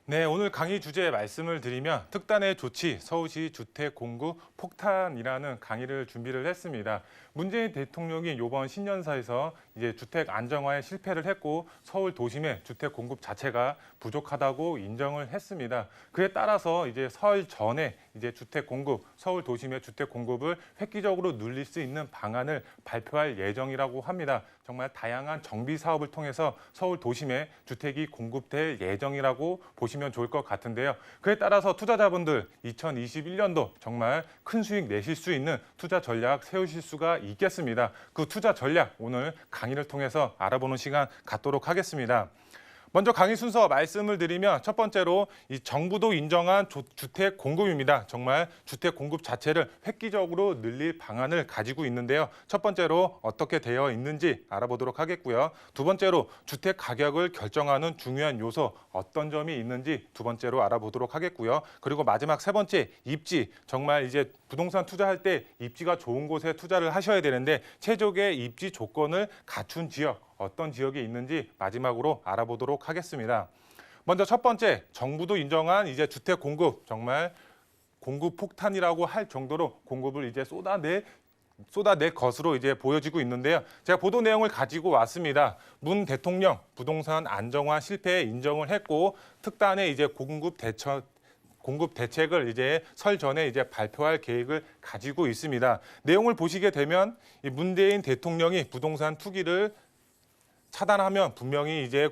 네, 오늘 강의 주제 말씀을 드리면 특단의 조치 서울시 주택 공급 폭탄이라는 강의를 준비를 했습니다. 문재인 대통령이 이번 신년사에서 이제 주택 안정화에 실패를 했고 서울 도심의 주택 공급 자체가 부족하다고 인정을 했습니다. 그에 따라서 이제 설 전에 이제 주택 공급, 서울 도심의 주택 공급을 획기적으로 늘릴 수 있는 방안을 발표할 예정이라고 합니다. 정말 다양한 정비 사업을 통해서 서울 도심에 주택이 공급될 예정이라고 보시면 좋을 것 같은데요. 그에 따라서 투자자분들 2021년도 정말 큰 수익 내실 수 있는 투자 전략 세우실 수가 있겠습니다. 그 투자 전략 오늘 강의를 통해서 알아보는 시간 갖도록 하겠습니다. 먼저 강의 순서 말씀을 드리면 첫 번째로 이 정부도 인정한 주택 공급입니다. 정말 주택 공급 자체를 획기적으로 늘릴 방안을 가지고 있는데요. 첫 번째로 어떻게 되어 있는지 알아보도록 하겠고요. 두 번째로 주택 가격을 결정하는 중요한 요소 어떤 점이 있는지 두 번째로 알아보도록 하겠고요. 그리고 마지막 세 번째 입지, 정말 이제 부동산 투자할 때 입지가 좋은 곳에 투자를 하셔야 되는데 최적의 입지 조건을 갖춘 지역 어떤 지역이 있는지 마지막으로 알아보도록 하겠습니다. 먼저 첫 번째, 정부도 인정한 이제 주택 공급, 정말 공급 폭탄이라고 할 정도로 공급을 이제 쏟아낼 것으로 이제 보여지고 있는데요. 제가 보도 내용을 가지고 왔습니다. 문 대통령 부동산 안정화 실패에 인정을 했고 특단의 이제 공급 대책을 이제 설 전에 이제 발표할 계획을 가지고 있습니다. 내용을 보시게 되면 이 문재인 대통령이 부동산 투기를 차단하면 분명히 이제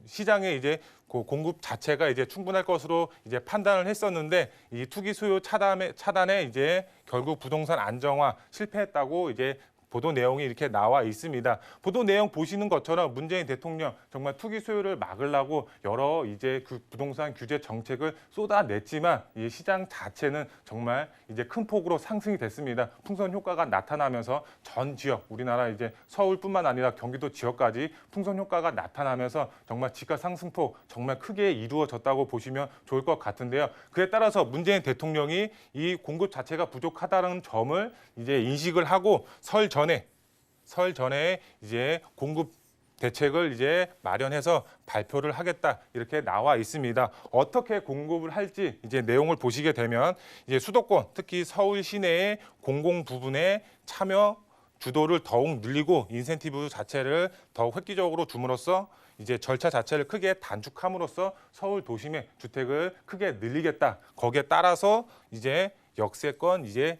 시장에 이제 공급 자체가 이제 충분할 것으로 이제 판단을 했었는데 이 투기 수요 차단에 이제 결국 부동산 안정화 실패했다고 이제 보도 내용이 이렇게 나와 있습니다. 보도 내용 보시는 것처럼 문재인 대통령 정말 투기 수요를 막으려고 여러 이제 그 부동산 규제 정책을 쏟아냈지만 이 시장 자체는 정말 이제 큰 폭으로 상승이 됐습니다. 풍선 효과가 나타나면서 전 지역, 우리나라 이제 서울뿐만 아니라 경기도 지역까지 풍선 효과가 나타나면서 정말 집값 상승폭 정말 크게 이루어졌다고 보시면 좋을 것 같은데요. 그에 따라서 문재인 대통령이 이 공급 자체가 부족하다는 점을 이제 인식을 하고 설 전에 이제 공급 대책을 이제 마련해서 발표를 하겠다 이렇게 나와 있습니다. 어떻게 공급을 할지 이제 내용을 보시게 되면 이제 수도권 특히 서울 시내의 공공 부분에 참여 주도를 더욱 늘리고 인센티브 자체를 더욱 획기적으로 줌으로써 이제 절차 자체를 크게 단축함으로써 서울 도심의 주택을 크게 늘리겠다. 거기에 따라서 이제 역세권 이제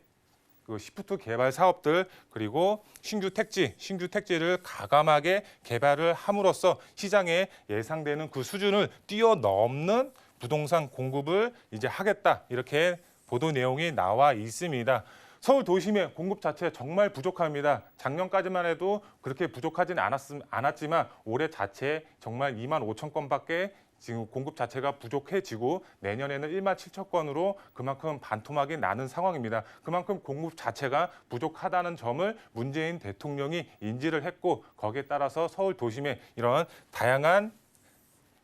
그 시프트 개발 사업들 그리고 신규 택지를 가감하게 개발을 함으로써 시장에 예상되는 그 수준을 뛰어넘는 부동산 공급을 이제 하겠다 이렇게 보도 내용이 나와 있습니다. 서울 도심의 공급 자체 정말 부족합니다. 작년까지만 해도 그렇게 부족하진 않았지만 올해 자체 정말 2만 5천 건밖에 지금 공급 자체가 부족해지고 내년에는 1만 7천 건으로 그만큼 반토막이 나는 상황입니다. 그만큼 공급 자체가 부족하다는 점을 문재인 대통령이 인지를 했고 거기에 따라서 서울 도심의 이런 다양한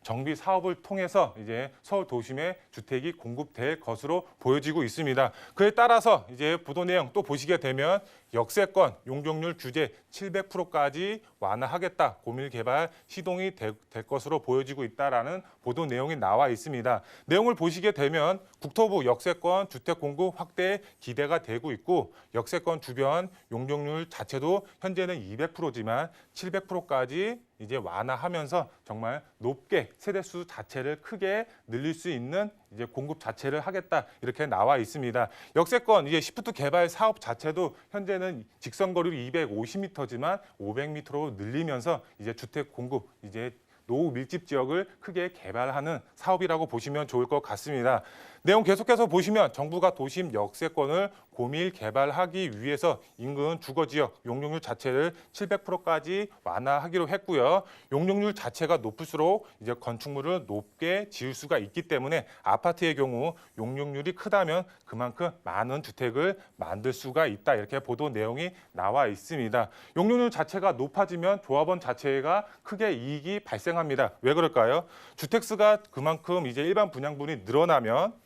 정비 사업을 통해서 이제 서울 도심에 주택이 공급될 것으로 보여지고 있습니다. 그에 따라서 이제 보도 내용 또 보시게 되면 역세권 용적률 규제 700%까지 완화하겠다. 고밀 개발 시동이 될 것으로 보여지고 있다라는 보도 내용이 나와 있습니다. 내용을 보시게 되면 국토부 역세권 주택 공급 확대 기대가 되고 있고 역세권 주변 용적률 자체도 현재는 200%지만 700%까지 이제 완화하면서 정말 높게 세대수 자체를 크게 늘릴 수 있는 이제 공급 자체를 하겠다 이렇게 나와 있습니다. 역세권 이제 시프트 개발 사업 자체도 현재는 직선거리 250m지만 500m로 늘리면서 이제 주택 공급 이제 노후 밀집 지역을 크게 개발하는 사업이라고 보시면 좋을 것 같습니다. 내용 계속해서 보시면 정부가 도심 역세권을 고밀 개발하기 위해서 인근 주거지역 용적률 자체를 700%까지 완화하기로 했고요. 용적률 자체가 높을수록 이제 건축물을 높게 지을 수가 있기 때문에 아파트의 경우 용적률이 크다면 그만큼 많은 주택을 만들 수가 있다. 이렇게 보도 내용이 나와 있습니다. 용적률 자체가 높아지면 조합원 자체가 크게 이익이 발생합니다. 왜 그럴까요? 주택수가 그만큼 이제 일반 분양분이 늘어나면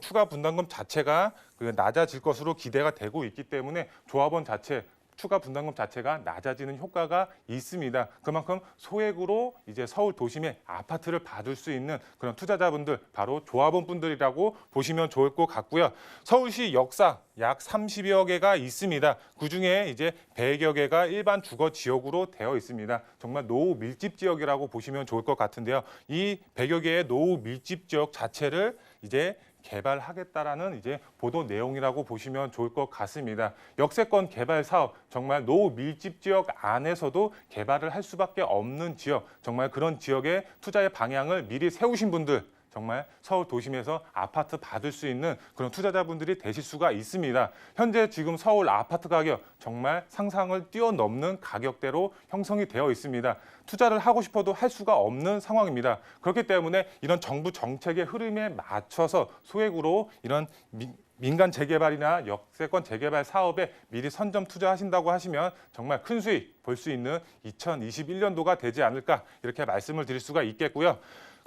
추가 분담금 자체가 낮아질 것으로 기대가 되고 있기 때문에 조합원 자체 추가 분담금 자체가 낮아지는 효과가 있습니다. 그만큼 소액으로 이제 서울 도심에 아파트를 받을 수 있는 그런 투자자분들, 바로 조합원 분들이라고 보시면 좋을 것 같고요. 서울시 역사 약 30여 개가 있습니다. 그중에 이제 100여 개가 일반 주거 지역으로 되어 있습니다. 정말 노후 밀집 지역이라고 보시면 좋을 것 같은데요. 이 100여 개의 노후 밀집 지역 자체를 이제 개발하겠다라는 이제 보도 내용이라고 보시면 좋을 것 같습니다. 역세권 개발 사업, 정말 노후 밀집 지역 안에서도 개발을 할 수밖에 없는 지역, 정말 그런 지역의 투자의 방향을 미리 세우신 분들, 정말 서울 도심에서 아파트 받을 수 있는 그런 투자자분들이 되실 수가 있습니다. 현재 지금 서울 아파트 가격 정말 상상을 뛰어넘는 가격대로 형성이 되어 있습니다. 투자를 하고 싶어도 할 수가 없는 상황입니다. 그렇기 때문에 이런 정부 정책의 흐름에 맞춰서 소액으로 이런 민간 재개발이나 역세권 재개발 사업에 미리 선점 투자하신다고 하시면 정말 큰 수익 볼 수 있는 2021년도가 되지 않을까, 이렇게 말씀을 드릴 수가 있겠고요.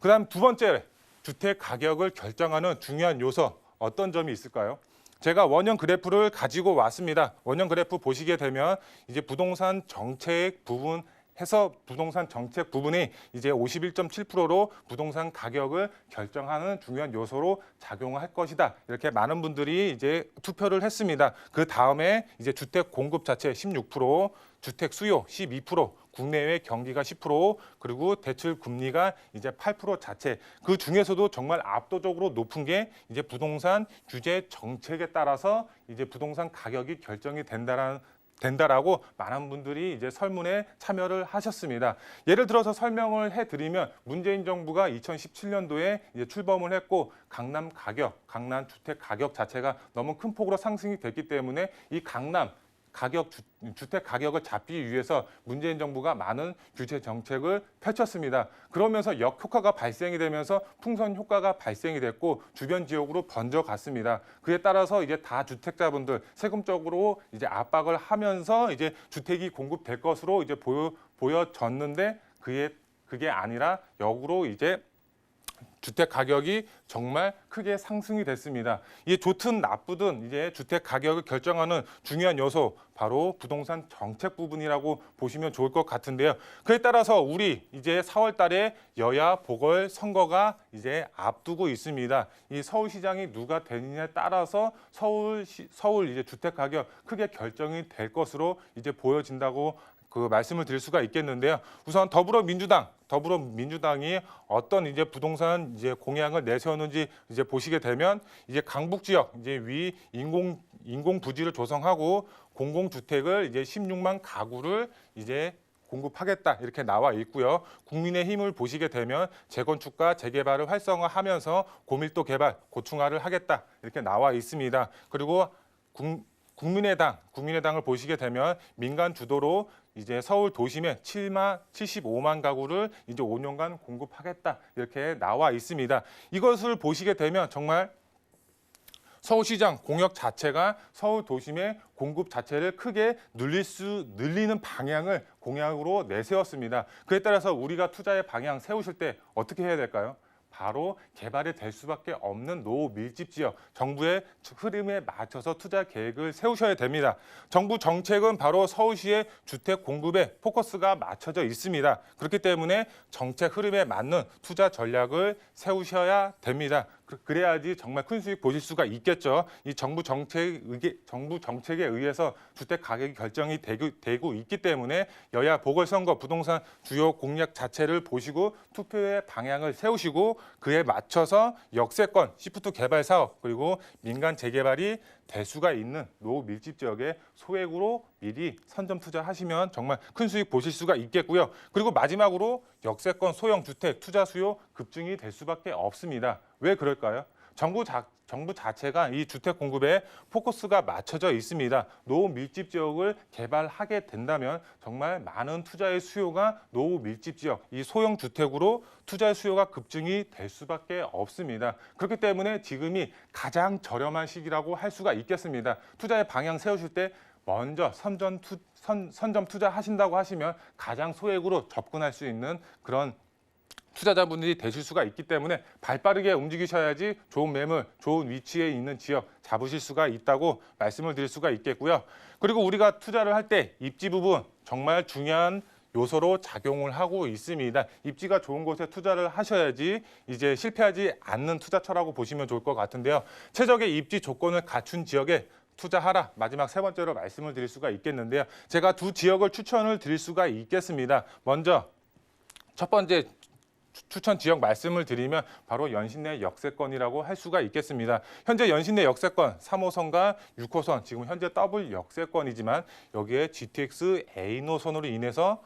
그다음 두 번째, 주택 가격을 결정하는 중요한 요소, 어떤 점이 있을까요? 제가 원형 그래프를 가지고 왔습니다. 원형 그래프 보시게 되면 이제 부동산 정책 부분 해서 부동산 정책 부분이 이제 51.7%로 부동산 가격을 결정하는 중요한 요소로 작용할 것이다, 이렇게 많은 분들이 이제 투표를 했습니다. 그 다음에 이제 주택 공급 자체 16%, 주택 수요 12%, 국내외 경기가 10%, 그리고 대출 금리가 이제 8% 자체. 그 중에서도 정말 압도적으로 높은 게 이제 부동산 규제 정책에 따라서 이제 부동산 가격이 결정이 된다라고 많은 분들이 이제 설문에 참여를 하셨습니다. 예를 들어서 설명을 해드리면, 문재인 정부가 2017년도에 이제 출범을 했고, 강남 주택 가격 자체가 너무 큰 폭으로 상승이 됐기 때문에 이 강남 주택 가격을 잡기 위해서 문재인 정부가 많은 규제 정책을 펼쳤습니다. 그러면서 역효과가 발생이 되면서 풍선 효과가 발생이 됐고 주변 지역으로 번져갔습니다. 그에 따라서 이제 다주택자분들 세금적으로 이제 압박을 하면서 이제 주택이 공급될 것으로 이제 보여졌는데, 그게 아니라 역으로 이제 주택 가격이 정말 크게 상승이 됐습니다. 이게 좋든 나쁘든 이제 주택 가격을 결정하는 중요한 요소, 바로 부동산 정책 부분이라고 보시면 좋을 것 같은데요. 그에 따라서 우리 이제 4월 달에 여야 보궐 선거가 이제 앞두고 있습니다. 이 서울시장이 누가 되느냐에 따라서 서울 이제 주택 가격 크게 결정이 될 것으로 이제 보여진다고 말씀을 드릴 수가 있겠는데요. 우선 더불어민주당이 어떤 이제 부동산 이제 공약을 내세웠는지 이제 보시게 되면, 이제 강북 지역 이제 위 인공 부지를 조성하고 공공주택을 이제 16만 가구를 이제 공급하겠다, 이렇게 나와 있고요. 국민의힘을 보시게 되면 재건축과 재개발을 활성화하면서 고밀도 개발, 고층화를 하겠다, 이렇게 나와 있습니다. 그리고 국민의당을 보시게 되면 민간 주도로 이제 서울 도심에 75만 가구를 이제 5년간 공급하겠다, 이렇게 나와 있습니다. 이것을 보시게 되면 정말 서울시장 공약 자체가 서울 도심의 공급 자체를 크게 늘리는 방향을 공약으로 내세웠습니다. 그에 따라서 우리가 투자의 방향 세우실 때 어떻게 해야 될까요? 바로 개발이 될 수밖에 없는 노후 밀집 지역, 정부의 흐름에 맞춰서 투자 계획을 세우셔야 됩니다. 정부 정책은 바로 서울시의 주택 공급에 포커스가 맞춰져 있습니다. 그렇기 때문에 정책 흐름에 맞는 투자 전략을 세우셔야 됩니다. 그래야지 정말 큰 수익 보실 수가 있겠죠. 이 정부 정책에 의해서 주택 가격이 결정이 되고 있기 때문에 여야 보궐선거 부동산 주요 공약 자체를 보시고 투표의 방향을 세우시고, 그에 맞춰서 역세권, 시프트 개발 사업, 그리고 민간 재개발이 될 수가 있는 노후 밀집 지역에 소액으로 미리 선점 투자하시면 정말 큰 수익 보실 수가 있겠고요. 그리고 마지막으로 역세권 소형 주택 투자 수요 급증이 될 수밖에 없습니다. 왜 그럴까요? 정부 자체가 이 주택 공급에 포커스가 맞춰져 있습니다. 노후 밀집 지역을 개발하게 된다면 정말 많은 투자의 수요가 노후 밀집 지역, 이 소형 주택으로 투자의 수요가 급증이 될 수밖에 없습니다. 그렇기 때문에 지금이 가장 저렴한 시기라고 할 수가 있겠습니다. 투자의 방향 세우실 때 먼저 선점 투자하신다고 하시면 가장 소액으로 접근할 수 있는 그런 투자자분들이 되실 수가 있기 때문에 발빠르게 움직이셔야지 좋은 매물, 좋은 위치에 있는 지역 잡으실 수가 있다고 말씀을 드릴 수가 있겠고요. 그리고 우리가 투자를 할 때 입지 부분 정말 중요한 요소로 작용을 하고 있습니다. 입지가 좋은 곳에 투자를 하셔야지 이제 실패하지 않는 투자처라고 보시면 좋을 것 같은데요. 최적의 입지 조건을 갖춘 지역에 투자하라. 마지막 세 번째로 말씀을 드릴 수가 있겠는데요. 제가 두 지역을 추천을 드릴 수가 있겠습니다. 먼저 첫 번째 추천 지역 말씀을 드리면 바로 연신내 역세권이라고 할 수가 있겠습니다. 현재 연신내 역세권 3호선과 6호선 지금 현재 더블 역세권이지만 여기에 GTX A 노선으로 인해서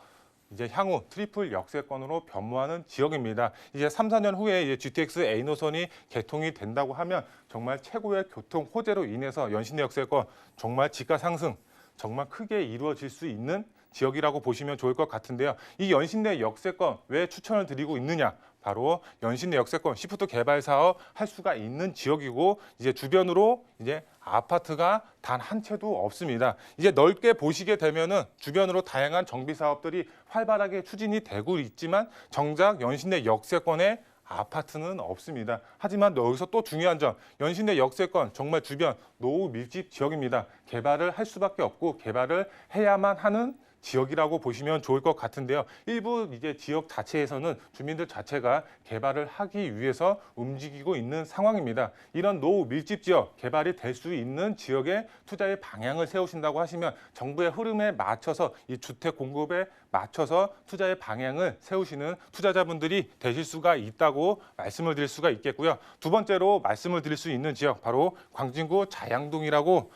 이제 향후 트리플 역세권으로 변모하는 지역입니다. 이제 3, 4년 후에 이제 GTX A 노선이 개통이 된다고 하면 정말 최고의 교통 호재로 인해서 연신내 역세권 정말 지가 상승 정말 크게 이루어질 수 있는 지역이라고 보시면 좋을 것 같은데요. 이 연신내 역세권 왜 추천을 드리고 있느냐? 바로 연신내 역세권 시프트 개발 사업 할 수가 있는 지역이고 이제 주변으로 이제 아파트가 단 한 채도 없습니다. 이제 넓게 보시게 되면은 주변으로 다양한 정비 사업들이 활발하게 추진이 되고 있지만 정작 연신내 역세권에 아파트는 없습니다. 하지만 여기서 또 중요한 점, 연신내 역세권 정말 주변 노후 밀집 지역입니다. 개발을 할 수밖에 없고 개발을 해야만 하는 지역이라고 보시면 좋을 것 같은데요. 일부 이제 지역 자체에서는 주민들 자체가 개발을 하기 위해서 움직이고 있는 상황입니다. 이런 노후 밀집 지역 개발이 될 수 있는 지역에 투자의 방향을 세우신다고 하시면 정부의 흐름에 맞춰서 이 주택 공급에 맞춰서 투자의 방향을 세우시는 투자자분들이 되실 수가 있다고 말씀을 드릴 수가 있겠고요. 두 번째로 말씀을 드릴 수 있는 지역 바로 광진구 자양동이라고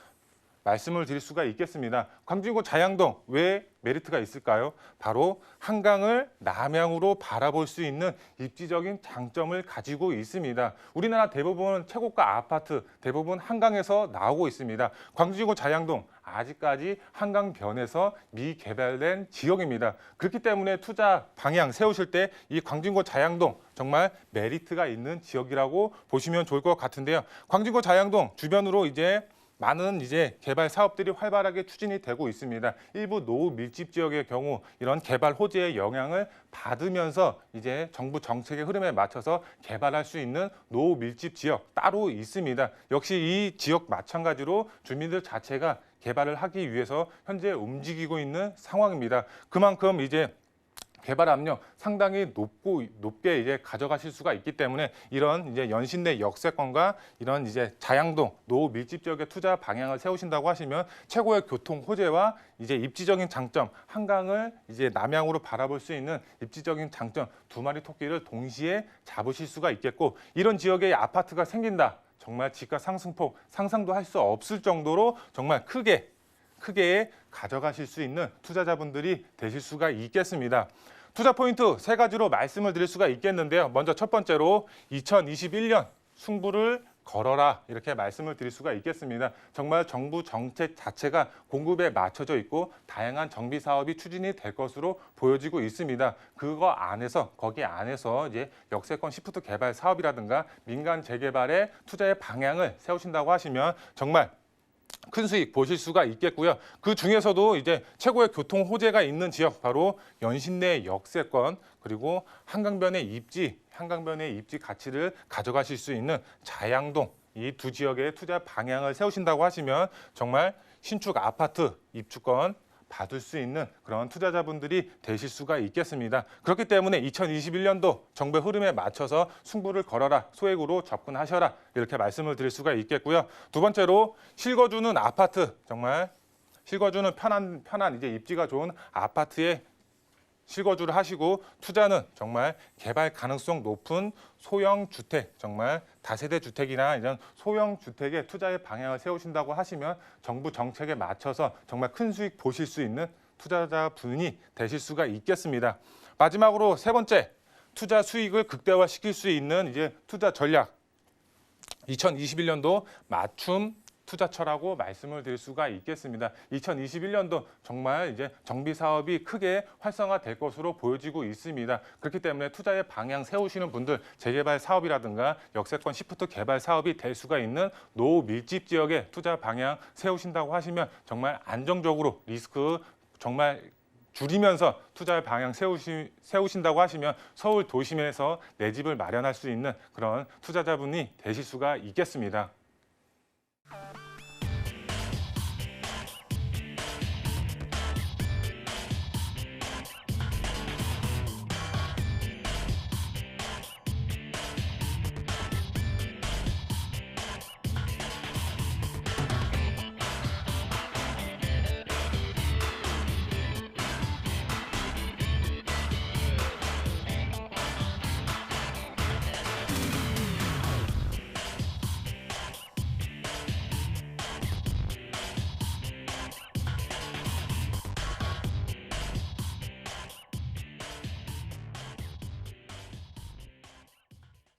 말씀을 드릴 수가 있겠습니다. 광진구 자양동 왜 메리트가 있을까요? 바로 한강을 남향으로 바라볼 수 있는 입지적인 장점을 가지고 있습니다. 우리나라 대부분 최고가 아파트 대부분 한강에서 나오고 있습니다. 광진구 자양동 아직까지 한강변에서 미개발된 지역입니다. 그렇기 때문에 투자 방향 세우실 때 이 광진구 자양동 정말 메리트가 있는 지역이라고 보시면 좋을 것 같은데요. 광진구 자양동 주변으로 이제 많은 이제 개발 사업들이 활발하게 추진이 되고 있습니다. 일부 노후 밀집 지역의 경우 이런 개발 호재의 영향을 받으면서 이제 정부 정책의 흐름에 맞춰서 개발할 수 있는 노후 밀집 지역 따로 있습니다. 역시 이 지역 마찬가지로 주민들 자체가 개발을 하기 위해서 현재 움직이고 있는 상황입니다. 그만큼 이제 개발 압력 상당히 높게 이제 가져가실 수가 있기 때문에 이런 이제 연신내 역세권과 이런 이제 자양동 노후 밀집 지역의 투자 방향을 세우신다고 하시면 최고의 교통 호재와 이제 입지적인 장점 한강을 이제 남향으로 바라볼 수 있는 입지적인 장점 두 마리 토끼를 동시에 잡으실 수가 있겠고 이런 지역에 아파트가 생긴다. 정말 집가 상승폭 상상도 할 수 없을 정도로 정말 크게 가져가실 수 있는 투자자분들이 되실 수가 있겠습니다. 투자 포인트 세 가지로 말씀을 드릴 수가 있겠는데요. 먼저 첫 번째로 2021년 승부를 걸어라 이렇게 말씀을 드릴 수가 있겠습니다. 정말 정부 정책 자체가 공급에 맞춰져 있고 다양한 정비 사업이 추진이 될 것으로 보여지고 있습니다. 거기 안에서 이제 역세권 시프트 개발 사업이라든가 민간 재개발에 투자의 방향을 세우신다고 하시면 정말 큰 수익 보실 수가 있겠고요. 그 중에서도 이제 최고의 교통 호재가 있는 지역 바로 연신내 역세권 그리고 한강변의 입지 가치를 가져가실 수 있는 자양동 이 두 지역의 투자 방향을 세우신다고 하시면 정말 신축 아파트 입주권 받을 수 있는 그런 투자자분들이 되실 수가 있겠습니다. 그렇기 때문에 2021년도 정부의 흐름에 맞춰서 승부를 걸어라, 소액으로 접근하셔라 이렇게 말씀을 드릴 수가 있겠고요. 두 번째로 실거주는 아파트 정말 실거주는 편한 이제 입지가 좋은 아파트에 실거주를 하시고 투자는 정말 개발 가능성 높은 소형 주택, 정말 다세대 주택이나 이런 소형 주택에 투자의 방향을 세우신다고 하시면 정부 정책에 맞춰서 정말 큰 수익 보실 수 있는 투자자분이 되실 수가 있겠습니다. 마지막으로 세 번째, 투자 수익을 극대화시킬 수 있는 이제 투자 전략. 2021년도 맞춤 투자처라고 말씀을 드릴 수가 있겠습니다. 2021년도 정말 이제 정비 사업이 크게 활성화될 것으로 보여지고 있습니다. 그렇기 때문에 투자의 방향 세우시는 분들 재개발 사업이라든가 역세권 시프트 개발 사업이 될 수가 있는 노후 밀집 지역에 투자 방향 세우신다고 하시면 정말 안정적으로 리스크 정말 줄이면서 투자의 방향 세우신다고 하시면 서울 도심에서 내 집을 마련할 수 있는 그런 투자자분이 되실 수가 있겠습니다.